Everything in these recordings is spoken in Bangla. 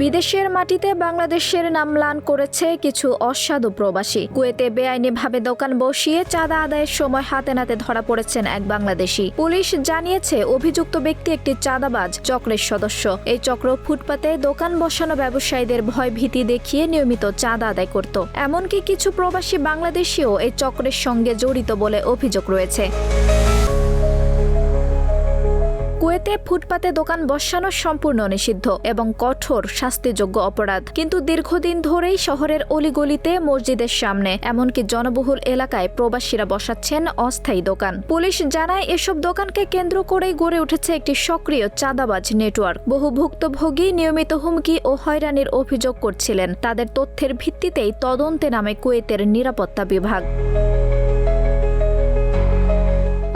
বিদেশের মাটিতে বাংলাদেশের নাম ম্লান করেছে কিছু অসাধু প্রবাসী। কুয়েতে বেআইনিভাবে দোকান বসিয়ে চাঁদা আদায়ের সময় হাতে নাতে ধরা পড়েছেন এক বাংলাদেশি। পুলিশ জানিয়েছে অভিযুক্ত ব্যক্তি একটি চাঁদাবাজ চক্রের সদস্য। এই চক্র ফুটপাতে দোকান বসানো ব্যবসায়ীদের ভয়ভীতি দেখিয়ে নিয়মিত চাঁদা আদায় করত। এমনকি কিছু প্রবাসী বাংলাদেশিও এই চক্রের সঙ্গে জড়িত বলে অভিযোগ রয়েছে। কুয়েতে ফুটপাতে দোকান বসানো সম্পূর্ণ নিষিদ্ধ এবং কঠোর শাস্তিযোগ্য অপরাধ। কিন্তু দীর্ঘদিন ধরেই শহরের অলিগলিতে, মসজিদের সামনে, এমনকি জনবহুল এলাকায় প্রবাসীরা বসাচ্ছেন অস্থায়ী দোকান। পুলিশ জানায় এসব দোকানকে কেন্দ্র করেই গড়ে উঠেছে একটি সক্রিয় চাঁদাবাজ নেটওয়ার্ক। বহু ভুক্তভোগী নিয়মিত হুমকি ও হয়রানির অভিযোগ করছিলেন। তাদের তথ্যের ভিত্তিতেই তদন্তে নামে কুয়েতের নিরাপত্তা বিভাগ।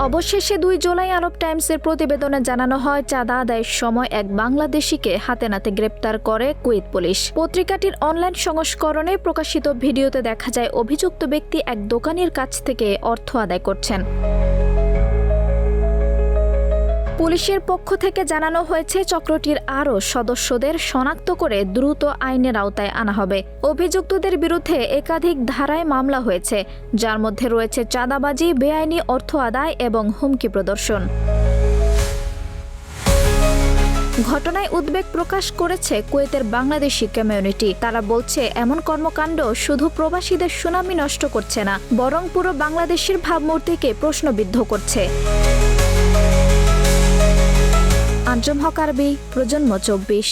অবশেষে 2 জুলাই আরব টাইমসের প্রতিবেদনে জানানো হয়, চাঁদা আদায়ের সময় এক বাংলাদেশিকে হাতে নাতে গ্রেপ্তার করে কুয়েত পুলিশ। পত্রিকাটির অনলাইন সংস্করণে প্রকাশিত ভিডিওতে দেখা যায় অভিযুক্ত ব্যক্তি এক দোকানির কাছ থেকে অর্থ আদায় করছেন। পুলিশের পক্ষ থেকে জানানো হয়েছে চক্রটির আরও সদস্যদের শনাক্ত করে দ্রুত আইনের আওতায় আনা হবে। অভিযুক্তদের বিরুদ্ধে একাধিক ধারায় মামলা হয়েছে, যার মধ্যে রয়েছে চাঁদাবাজি, বেআইনি অর্থ আদায় এবং হুমকি প্রদর্শন। ঘটনায় উদ্বেগ প্রকাশ করেছে কুয়েতের বাংলাদেশি কমিউনিটি। তারা বলছে, এমন কর্মকাণ্ড শুধু প্রবাসীদের সুনামি নষ্ট করছে না, বরং পুরো বাংলাদেশের ভাবমূর্তিকে প্রশ্নবিদ্ধ করছে। আঞ্জুম হক আরবি, প্রজন্ম 24।